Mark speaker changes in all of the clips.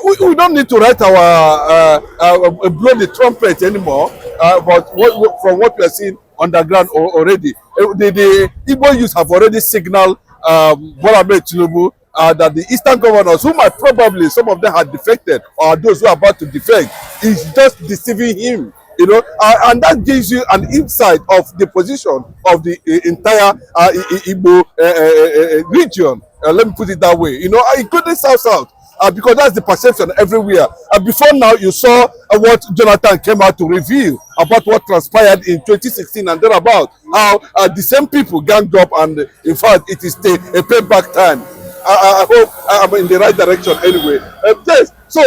Speaker 1: we don't need to write blow the trumpet anymore. But from what we are seeing on the ground already, the Igbo youth have already signaled Bola Ahmed Tinubu that the eastern governors, who might probably some of them had defected or those who are about to defect, is just deceiving him. And that gives you an insight of the position of the entire Igbo region. Let me put it that way. Including South, because that's the perception everywhere. Before now, you saw what Jonathan came out to reveal about what transpired in 2016 and thereabout. How the same people ganged up, and in fact, it is a payback time. I hope I'm in the right direction anyway. Yes. So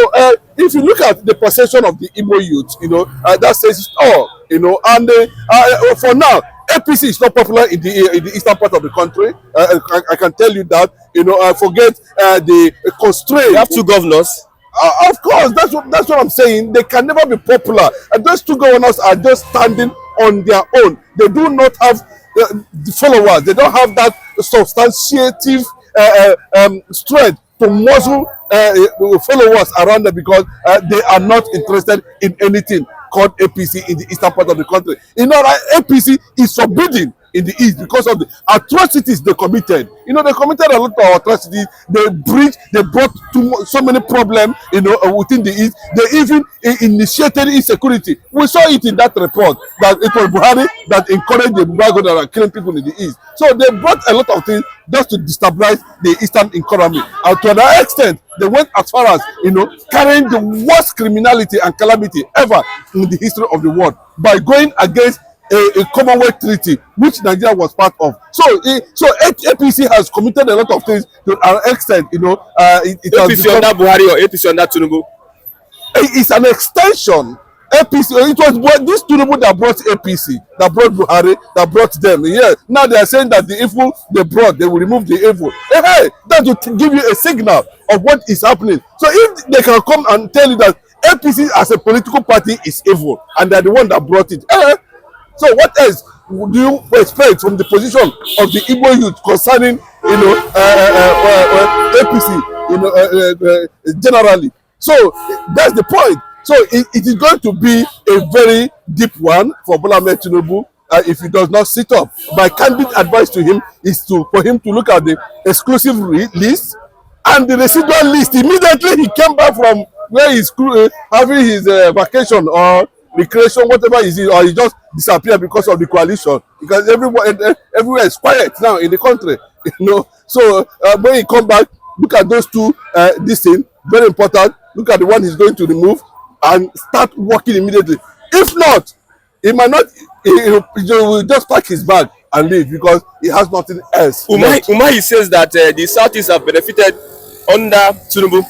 Speaker 1: if you look at the perception of the Igbo youth, that says it all. And for now, APC is not popular in the eastern part of the country. I can tell you that. Forget the constraint.
Speaker 2: We have two governors.
Speaker 1: Of course, that's what I'm saying. They can never be popular. And those two governors are just standing on their own. They do not have the followers. They don't have that substantiative strength to muzzle followers around them, because they are not interested in anything called APC in the eastern part of the country. APC is forbidden in the east because of the atrocities they committed. They committed a lot of atrocities. They brought so many problems, within the east. They even initiated insecurity. We saw it in that report that it was Buhari that encouraged the Igbo that are killing people in the east. So they brought a lot of things just to destabilize the eastern economy. And to that extent, they went as far as, carrying the worst criminality and calamity ever in the history of the world by going against a Commonwealth treaty which Nigeria was part of. So APC has committed a lot of things to an extent.
Speaker 2: APC under Buhari or APC under Tinubu?
Speaker 1: It's an extension. APC. It was this Tinubu that brought APC, that brought Buhari, that brought them. Yeah. Now they are saying that the evil they brought, they will remove the evil. Hey, that will give you a signal of what is happening. So if they can come and tell you that APC as a political party is evil and they're the one that brought it, so what else do you expect from the position of the Igbo youth concerning, APC, generally? So that's the point. So it is going to be a very deep one for Bola Ahmed Tinubu if he does not sit up. My candid advice to him is for him to look at the exclusive list and the residual list. Immediately he came back from where he's having his vacation or recreation, whatever it is, or he just disappeared because of the coalition, because everywhere is quiet now in the country. So when he come back, look at those two. This thing very important. Look at the one he's going to remove and start working immediately. If not, he might not. He will just pack his bag and leave because he has nothing else.
Speaker 2: Umahi says that the Southeast have benefited under Tinubu.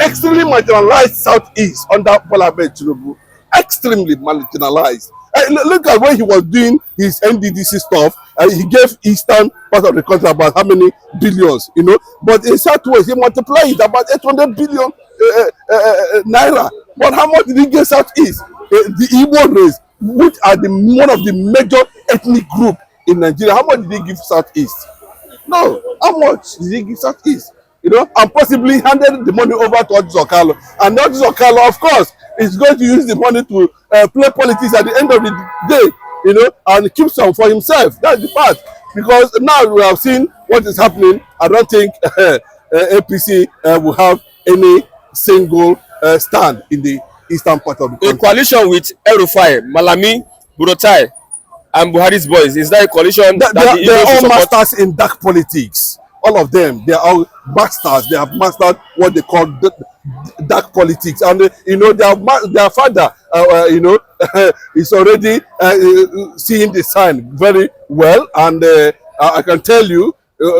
Speaker 1: Extremely marginalized Southeast under Bola Ahmed Tinubu. Extremely marginalized. Look at when he was doing his NDDC stuff. He gave eastern part of the country about how many billions, But in Southwest, he multiplied it about 800 billion naira. But how much did he give Southeast? The Igbo race, which are one of the major ethnic group in Nigeria. How much did he give Southeast? No. How much did he give Southeast? And possibly handed the money over to Odizo Okalo. And Odizo Okalo, of course, is going to use the money to play politics at the end of the day, and keep some for himself. That's the part. Because now we have seen what is happening. I don't think APC will have any single stand in the eastern part of the country.
Speaker 2: A coalition with El-Rufai, Malami, Burotai, and Buhari's boys. Is that a coalition
Speaker 1: they're all masters in dark politics? All of them, they are all masters. They have mastered what they call dark politics, and their father, is already seeing the sign very well, and I can tell you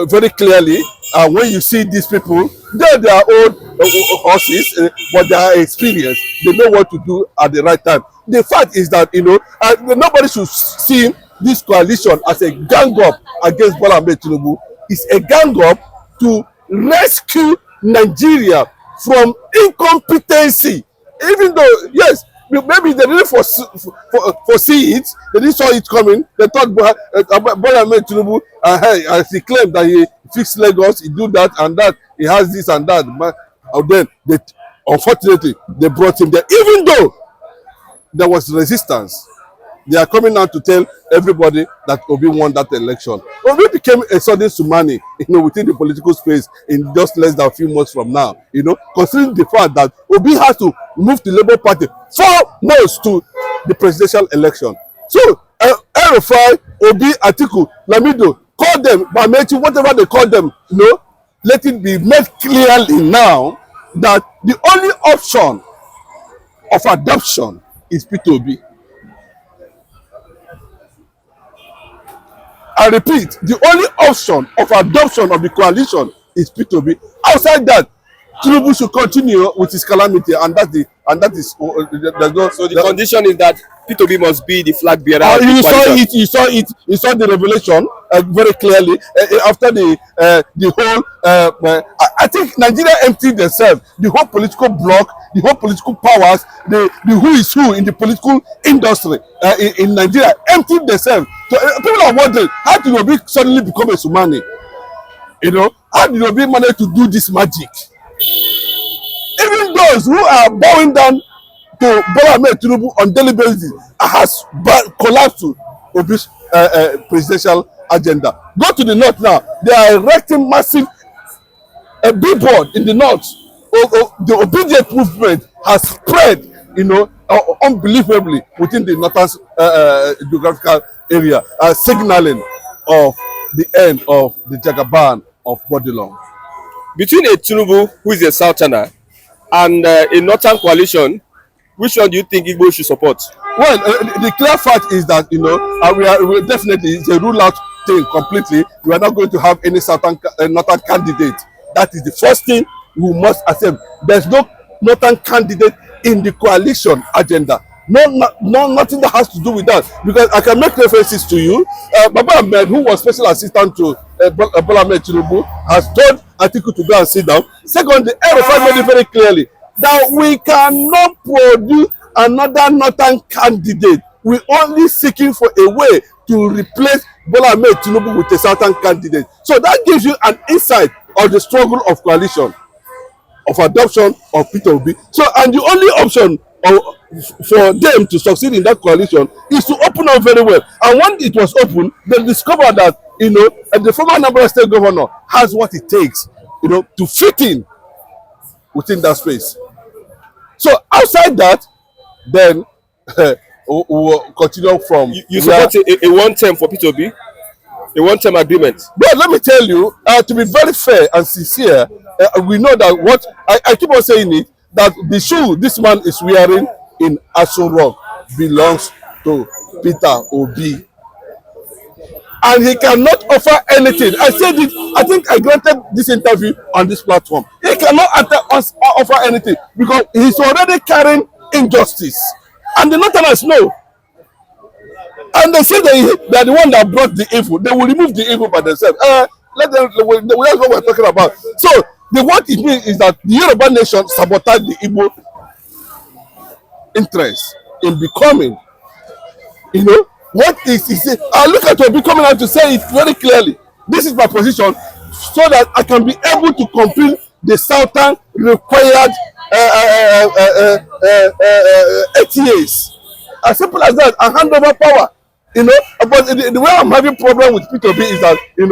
Speaker 1: very clearly, when you see these people, they are old horses, but they are experienced. They know what to do at the right time. The fact is that nobody should see this coalition as a gang up against Bola Ahmed Tinubu. Is a gang up to rescue Nigeria from incompetency. Even though, yes, maybe they didn't foresee it, they didn't saw it coming. They thought Bola Ahmed Tinubu, as he claimed that he fixed Lagos, he do that and that, he has this and that. But And then unfortunately, they brought him there, even though there was resistance. They are coming out to tell everybody that Obi won that election. Obi became a sudden tsunami, within the political space in just less than a few months from now. Considering the fact that Obi has to move the Labour Party 4 months to the presidential election. So, El-Rufai, Obi, Atiku, Lamido, call them, Bamechi, whatever they call them, let it be made clearly now that the only option of adoption is Peter Obi. I repeat, the only option of adoption of the coalition is Peter Obi. Outside that, Tinubu should continue with his calamity, and that is there's no.
Speaker 2: So the condition is that Peter Obi must be the flag bearer.
Speaker 1: You saw the revelation very clearly after the whole. I think Nigeria emptied themselves. The whole political bloc, the whole political powers, the who is who in the political industry in Nigeria emptied themselves. So people are wondering, how did Obi suddenly become a tsunami? How did Obi manage to do this magic? Even those who are bowing down to Bola Ahmed Tinubu on daily basis has collapsed to Obi's presidential agenda. Go to the north now. They are erecting massive billboard in the north. The obedient movement has spread, unbelievably within the northern geographical area, signaling of the end of the Jagaban of Bodilon.
Speaker 2: Between a Tinubu, who is a Southerner, and a Northern coalition, which one do you think Igbo should support?
Speaker 1: Well, the clear fact is that we definitely, it's a rule out thing completely. We are not going to have any Northern candidate. That is the first thing we must accept. There's no Northern candidate in the coalition agenda. Nothing that has to do with that. Because I can make references to you. Baba Ahmed, who was special assistant to Bola Ahmed Tinubu, has told Atiku to go and sit down. Secondly, El-Rufai made it very clearly that we cannot produce another Northern candidate. We're only seeking for a way to replace Bola Ahmed Tinubu with a Southern candidate. So that gives you an insight of the struggle of coalition, of adoption of Peter Obi. So, and the only option for them to succeed in that coalition is to open up very well. And when it was open, they discovered that the former Anambra State governor has what it takes, to fit in within that space. So outside that, then we'll continue from.
Speaker 2: You support a one-term for Peter Obi, a one-term agreement.
Speaker 1: But let me tell you, to be very fair and sincere, we know that what I keep on saying it, that the shoe this man is wearing in Aso Rock belongs to Peter Obi. And he cannot offer anything. I said it, I think I granted this interview on this platform. He cannot offer anything because he's already carrying injustice. And the Northerners know. And they say they are the one that brought the evil. They will remove the evil by themselves. Let them, that's what we're talking about. So, what it means is that the Yoruba nation sabotaged the Igbo interest in becoming, what is it? I look at Obi coming out to say it very clearly. This is my position, so that I can be able to complete the Southern required 8 years. As simple as that, and hand over power. But the way I'm having problem with Peter Obi is that, he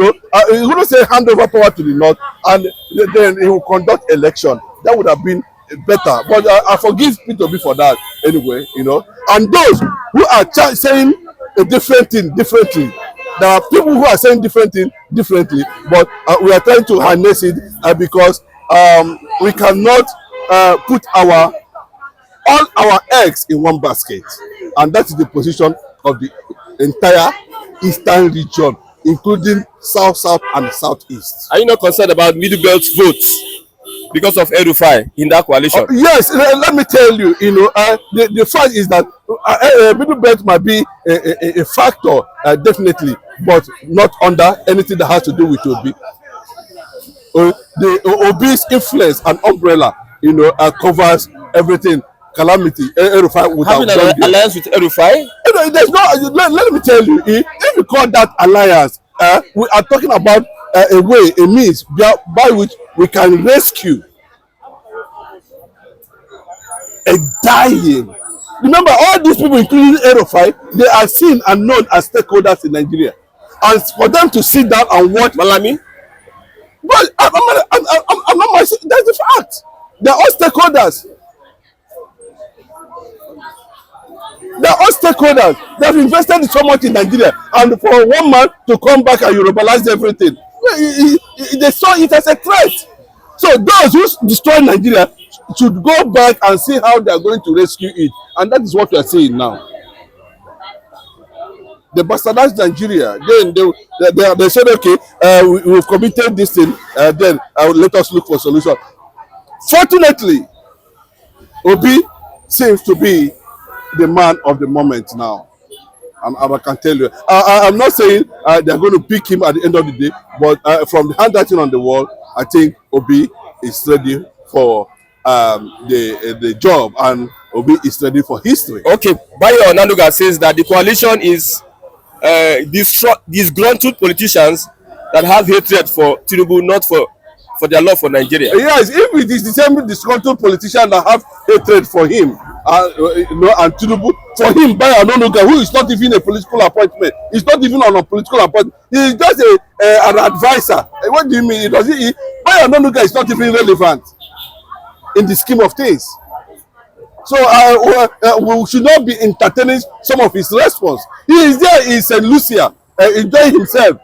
Speaker 1: wouldn't say hand over power to the North, and then he will conduct election. That would have been better. But I forgive Peter Obi for that anyway, And those who are saying a different thing, differently. There are people who are saying different thing differently, but we are trying to harness it because we cannot put all our eggs in one basket, and that is the position of the entire eastern region, including south and southeast.
Speaker 2: Are you not concerned about middle belt votes because of El-Rufai in that coalition?
Speaker 1: Yes, let me tell you, the fact is that middle belt might be a factor, definitely, but not under anything that has to do with Obi. The Obi's influence and umbrella, covers everything. Calamity. El-Rufai would
Speaker 2: having
Speaker 1: have
Speaker 2: an alliance with El-Rufai?
Speaker 1: There's no. Let me tell you, if you call that alliance, we are talking about a way, a means by which we can rescue dying. Remember, all these people, including Erofai, they are seen and known as stakeholders in Nigeria. And for them to sit down and watch
Speaker 2: Malami?
Speaker 1: but I'm not myself. That's the fact. They're all stakeholders. They're all stakeholders. They've invested so much in Nigeria, and for one man to come back and Eurobalize everything, they saw it as a threat. So those who destroy Nigeria should go back and see how they are going to rescue it, and that is what we are seeing now. They bastardized Nigeria. Then they said, okay, we've committed this thing, then let us look for a solution. Fortunately, Obi seems to be the man of the moment now. I can tell you. I'm not saying they're going to pick him at the end of the day, but from the handwriting on the wall, I think Obi is ready for the job, and Obi is ready for history.
Speaker 2: Okay, Bayo Onanuga says that the coalition is disgruntled politicians that have hatred for Tinubu, not for their love for Nigeria.
Speaker 1: Yes, if it is the same disgruntled politicians that have hatred for him, and Tinubu, for him, Bayo Onanuga, who is not even a political appointment, he's not even on a political appointment, he's just an advisor. What do you mean? Bayo Onanuga is not even relevant in the scheme of things. So we should not be entertaining some of his response. He is there in St. Lucia, enjoying himself,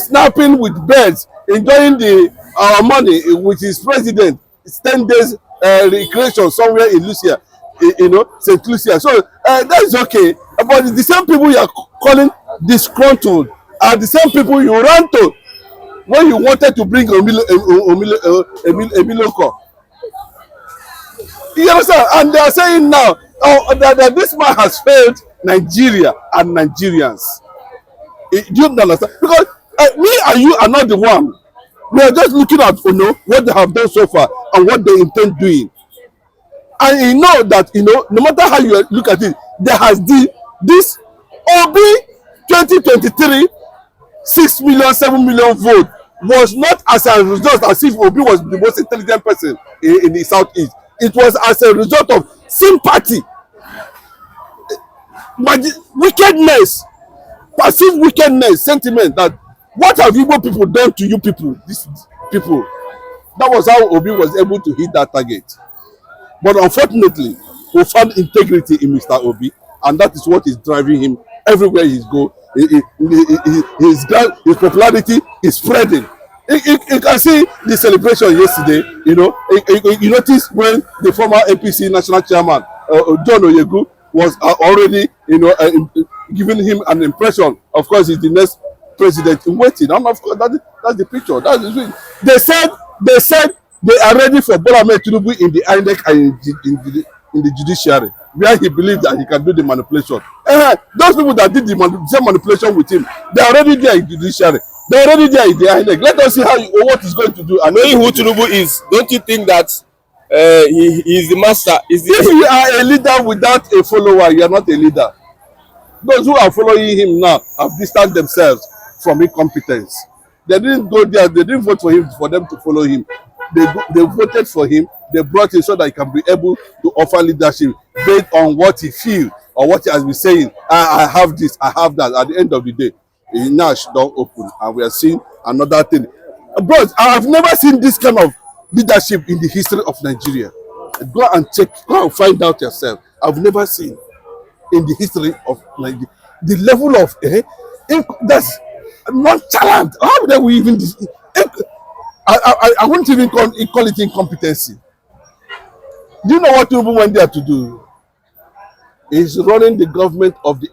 Speaker 1: snapping with birds, enjoying our money with his president. It's 10 days recreation somewhere in Lucia, St. Lucia. So that's okay. But the same people you are calling disgruntled are the same people you ran to when you wanted to bring Emiloko. You understand? And they are saying now that this man has failed Nigeria and Nigerians. Do you understand? Because me and you are not the one. We are just looking at what they have done so far and what they intend doing. And you know that no matter how you look at it, there has this Obi 2023 6 million, 7 million vote was not as a result as if Obi was the most intelligent person in the Southeast. It was as a result of sympathy, wickedness, passive wickedness, sentiment that what have Igbo people done to you people, these people. That was how Obi was able to hit that target. But unfortunately, we found integrity in Mr. Obi, and that is what is driving him everywhere he goes. His popularity is spreading. You can see the celebration yesterday. You notice when the former APC national chairman John Oyegu was already giving him an impression. Of course, he's the next president in waiting. And of course, that's the picture. That is it. They said they are ready for Bola Ahmed Tinubu in the INEC and in the judiciary, where he believed that he can do the manipulation. Those people that did the same manipulation with him, they are already there in the judiciary. They're already there in the INEC. Let us see what he's going to do. And
Speaker 2: knowing who Tinubu is, don't you think that he is the master? If
Speaker 1: you are a leader without a follower, you are not a leader. Those who are following him now have distanced themselves from incompetence. They didn't go there. They didn't vote for him for them to follow him. They voted for him. They brought him so that he can be able to offer leadership based on what he feels or what he has been saying. I have this, I have that. At the end of the day, now should not open, and we are seeing another thing. Bros, I have never seen this kind of leadership in the history of Nigeria. Go and check, go and find out yourself. I've never seen in the history of Nigeria the level of that's nonchalant. How do we even? I wouldn't even call it incompetency. Do you know what Tinubu went there to do? He's running the government of the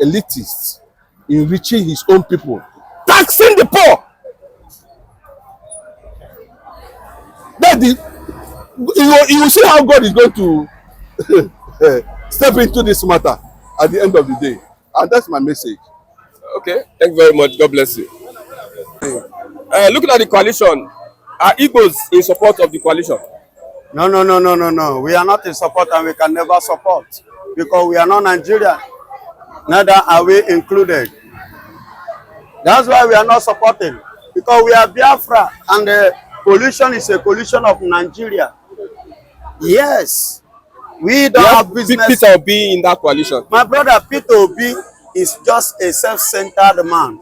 Speaker 1: elitists, enriching his own people, taxing the poor. You will see how God is going to step into this matter at the end of the day. And that's my message.
Speaker 2: Okay, thank you very much. God bless you. Looking at the coalition, are Igbos in support of the coalition?
Speaker 3: No. We are not in support, and we can never support, because we are not Nigeria. Neither are we included. That's why we are not supporting, because we are Biafra, and the coalition is a coalition of Nigeria. Yes, We don't have business.
Speaker 2: Peter Obi in that coalition.
Speaker 3: My brother Peter Obi is just a self-centered man.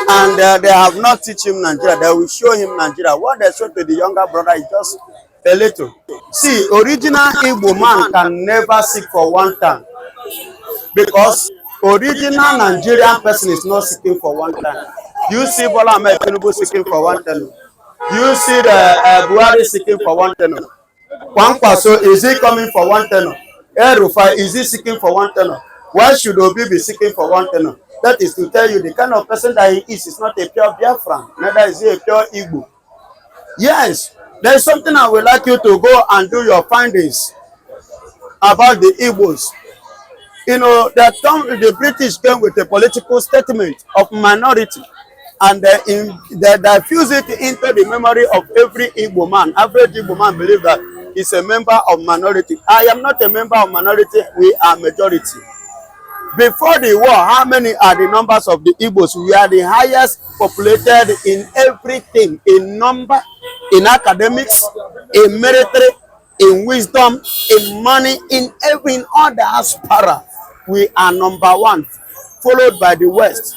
Speaker 3: And they have not teach him Nigeria. They will show him Nigeria. What they show to the younger brother is just a little. See, original Igbo man can never seek for one time. Because original Nigerian person is not seeking for one time. You see Bola Ahmed Tinubu seeking for one time. You see the Buhari seeking for one tenor. Kwankwaso, is he coming for one tenor? Erufai, is he seeking for one tenor? Why should Obi be seeking for one tenor? That is to tell you the kind of person that he is not a pure Biafran, neither is he a pure Igbo. Yes, there is something I would like you to go and do your findings about the Igbos. You know, the British came with a political statement of minority, and they diffuse it into the memory of every Igbo man. Average Igbo man believe that he's a member of minority. I am not a member of minority, we are majority. Before the war, how many are the numbers of the Igbos? We are the highest populated in everything, in number, in academics, in military, in wisdom, in money, in all the aspects. We are number one, followed by the West.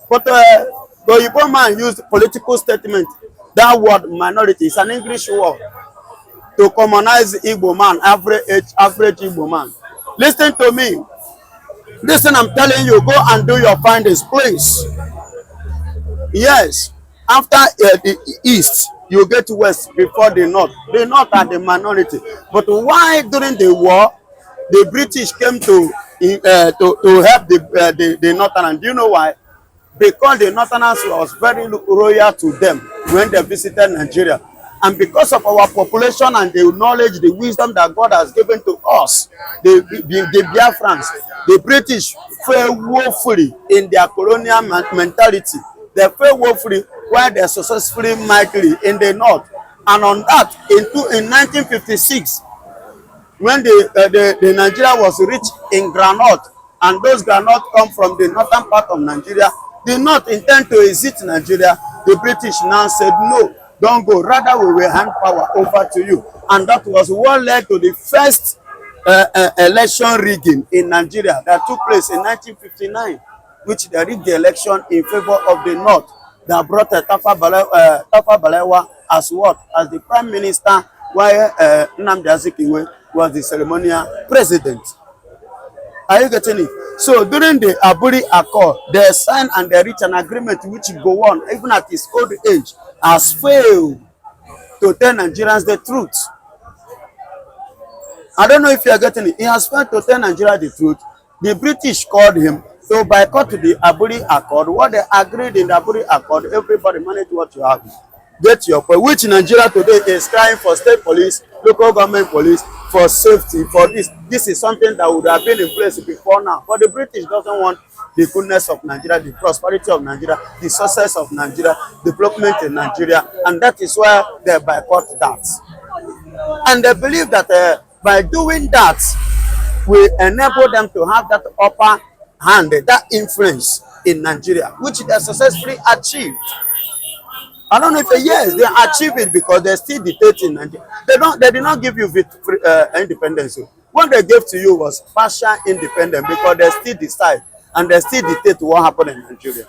Speaker 3: But the Igbo man used political statement. That word minority is an English word to commonize Igbo man, average Igbo man. Listen to me. Listen, I'm telling you, go and do your findings, please. Yes, after the East, you get West before the North. The North are the minority. But why during the war, the British came to help the Northerners? Do you know why? Because the Northerners was very loyal to them when they visited Nigeria. And because of our population and the knowledge, the wisdom that God has given to us, the Biafrans, the British fail woefully in their colonial mentality. They fail woefully while they successfully mightily in the North. And on that, in 1956, when the Nigeria was rich in granite, and those granite come from the northern part of Nigeria, the North intend to exit Nigeria. The British now said, no, don't go. Rather, we will hand power over to you. And that was what led to the first election rigging in Nigeria that took place in 1959, which they rigged the election in favor of the North. That brought Tafa Balewa as what? As the Prime Minister, while Nnamdi Azikiwe was the ceremonial president. Are you getting it? So during the Aburi Accord, they signed and they reached an agreement which go on, even at his old age, has failed to tell Nigerians the truth. I don't know if you are getting it. He has failed to tell Nigeria the truth. The British called him to boycott the Aburi Accord. What they agreed in the Aburi Accord, everybody manage what you have. Get your point. Which Nigeria today is crying for state police, local government police, for safety, for this. This is something that would have been in place before now. But the British doesn't want the goodness of Nigeria, the prosperity of Nigeria, the success of Nigeria, development in Nigeria, and that is why they boycott that. And they believe that by doing that, we enable them to have that upper hand, that influence in Nigeria, which they successfully achieved. I don't know if yes, they achieve it because they still dictate in Nigeria. They did not give you independence. What they gave to you was partial independence because they still decide and they still dictate what happened in Nigeria.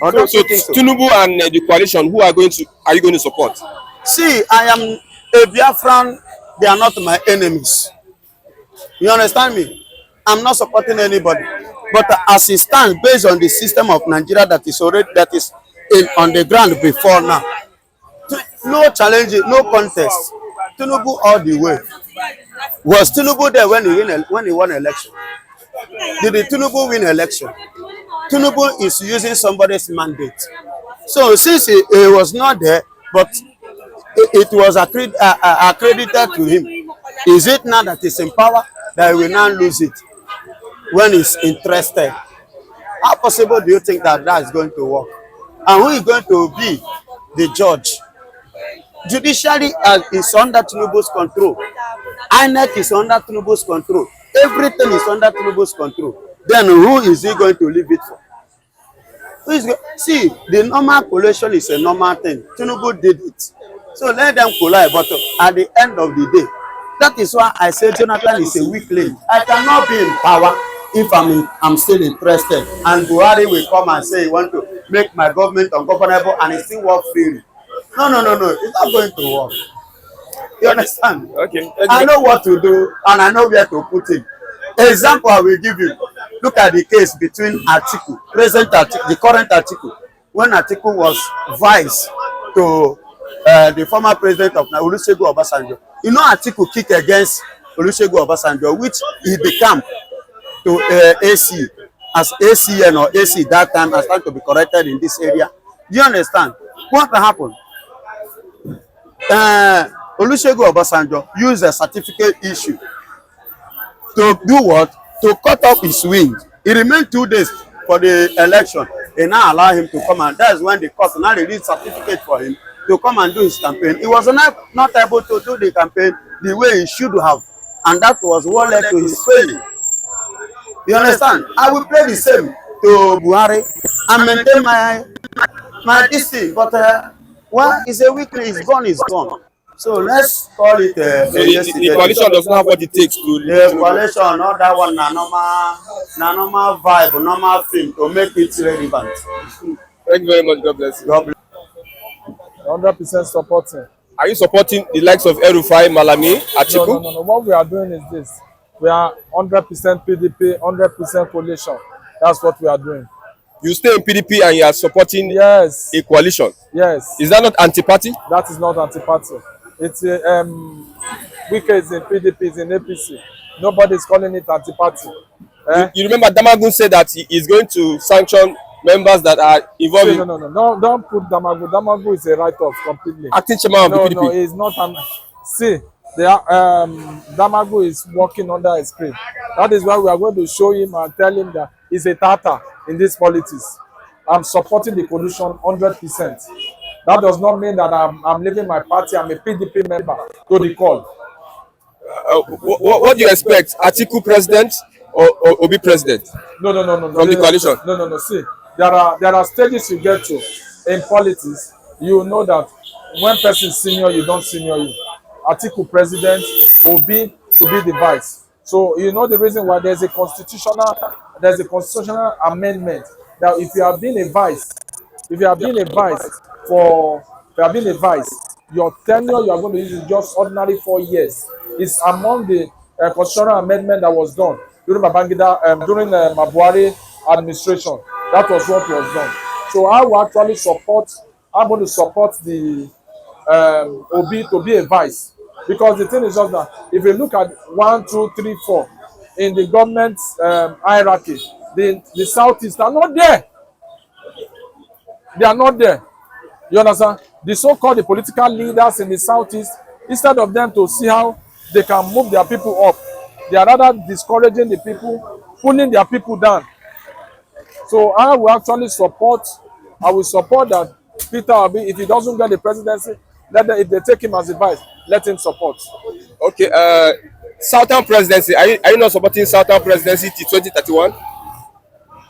Speaker 2: So Tinubu and the coalition, who are you going to support?
Speaker 3: See, I am a Biafran. They are not my enemies. You understand me? I'm not supporting anybody. But as it stands, based on the system of Nigeria that is on the ground before now, no challenge, no contest. Tinubu all the way. Was Tinubu there when he won election? Did the Tinubu win election? Tinubu is using somebody's mandate. So since he was not there, but it was accredited to him, is it now that he's in power that he will now lose it when he's interested? How possible do you think that is going to work? And who is going to be the judge? Judiciary is under Tinubu's control. INEC is under Tinubu's control. Everything is under Tinubu's control. Then who is he going to leave it for? See, the normal collation is a normal thing. Tinubu did it. So let them collide. But at the end of the day, That is why I say Jonathan is a weakling. I cannot be in power if I'm still interested. And Buhari will come and say he want to make my government ungovernable and it still work freely. No, no, no, no. It's not going to work. You understand?
Speaker 2: Okay.
Speaker 3: I know what to do and I know where to put it. Example I will give you. Look at the case between Atiku, the current Atiku, when Atiku was vice to the former president of Olusegun Obasanjo. You know Atiku kicked against Olusegun Obasanjo, which he became to AC as ACN or AC that time as time to be corrected in this area. Do you understand? What happened? Olusegun Obasanjo used a certificate issue to do what? To cut off his wings. He remained 2 days for the election. They now allow him to come and that's when the court now released certificate for him to come and do his campaign. He was not able to do the campaign the way he should have. And that was what led to his failure. You understand? I will play the same to Buhari and maintain my this thing. But well, it's a weakness. It's gone. It's gone. So let's call it.
Speaker 2: So the coalition does not have what it takes to.
Speaker 3: The coalition, not that one. Na normal vibe, normal film to make it relevant.
Speaker 2: Thank you very much. God bless you.
Speaker 3: God bless.
Speaker 4: 100% supporting.
Speaker 2: Are you supporting the likes of El-Rufai, Malami, Atiku?
Speaker 4: No. What we are doing is this. We are 100% PDP, 100% coalition. That's what we are doing.
Speaker 2: You stay in PDP and you are supporting
Speaker 4: Yes.
Speaker 2: a coalition.
Speaker 4: Yes.
Speaker 2: Is that not anti-party?
Speaker 4: That is not anti-party. It's Wike is in PDP, is in APC. Nobody is calling it anti-party.
Speaker 2: You remember Damagun said that he is going to sanction members that are involved in
Speaker 4: No, don't put Damagu. Damagu is a write-off completely.
Speaker 2: acting chairman of the PDP.
Speaker 4: No, it's not. See, Damagu is working under a script. That is why we are going to show him and tell him that he's a Tata in this politics. I'm supporting the coalition 100%. That does not mean that I'm leaving my party. I'm a PDP member to the call.
Speaker 2: What do you expect? Atiku president or Obi president?
Speaker 4: No.
Speaker 2: From the coalition?
Speaker 4: No. See, there are stages you get to in politics. You know that when person senior, you don't senior you. Atiku president, Obi to be the vice. So you know the reason why there's a constitutional amendment that if you have been a vice, your tenure you are going to use is just ordinary 4 years. It's among the constitutional amendment that was done during Babangida, during Mabuhari administration. That was what was done. So I will actually support. I'm going to support the Obi to be a vice, because the thing is just that if you look at 1, 2, 3, 4 in the government hierarchy, the Southeast are not there. They are not there. You understand? The so-called political leaders in the Southeast, instead of them to see how they can move their people up, they are rather discouraging the people, pulling their people down. So I will actually support. I will support that Peter Obi, if he doesn't get the presidency, if they take him as a vice, let him support.
Speaker 2: Okay. Southern presidency. Are you not supporting Southern presidency till 2031?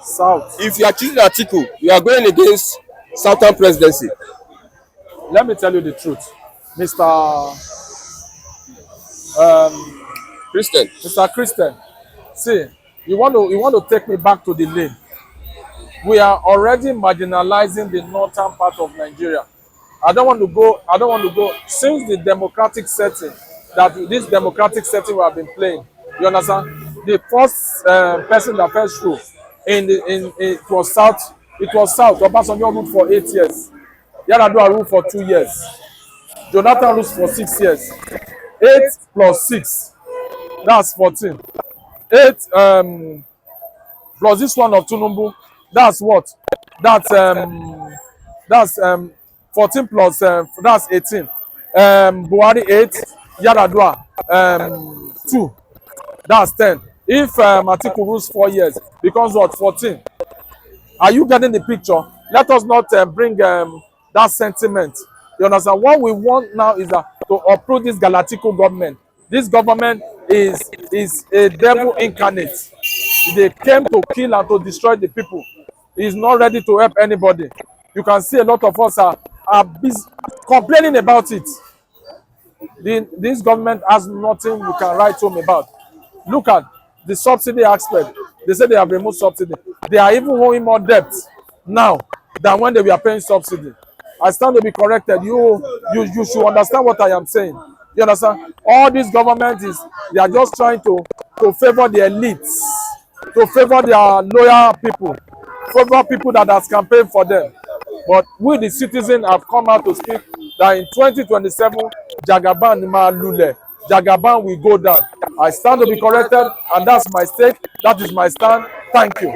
Speaker 4: South.
Speaker 2: If you are choosing Atiku, you are going against Southern presidency.
Speaker 4: Let me tell you the truth, Mr. Christian. See, you want to take me back to the lane. We are already marginalizing the northern part of Nigeria. I don't want to go since the democratic setting this democratic setting we have been playing. You understand? The first person that fell through it was South. Obasanjo ruled for 8 years. Yar'Adua ruled for 2 years. Jonathan ruled for 6 years. 8 plus 6, that's 14. 8 plus this one of Tinubu, that's what? That's 14 plus that's 18. Buhari 8, Yar'Adua 2, that's 10. If Atiku rules 4 years, becomes what? 14. Are you getting the picture? Let us not bring that sentiment. You understand? What we want now is to uproot this Galactical government. This government is a devil incarnate. They came to kill and to destroy the people. He's not ready to help anybody. You can see a lot of us are busy complaining about it. This government has nothing you can write home about. Look at the subsidy aspect. They say they have removed subsidy. They are even owing more debt now than when they were paying subsidy. I stand to be corrected. You should understand what I am saying. You understand? All this government is, they are just trying to favor the elites, to favor their loyal people, favor people that has campaigned for them. But we, the citizens, have come out to speak that in 2027, Jagaban ma lule. Jagaban will go down. I stand to be corrected, and that's my stake. That is my stand. Thank you.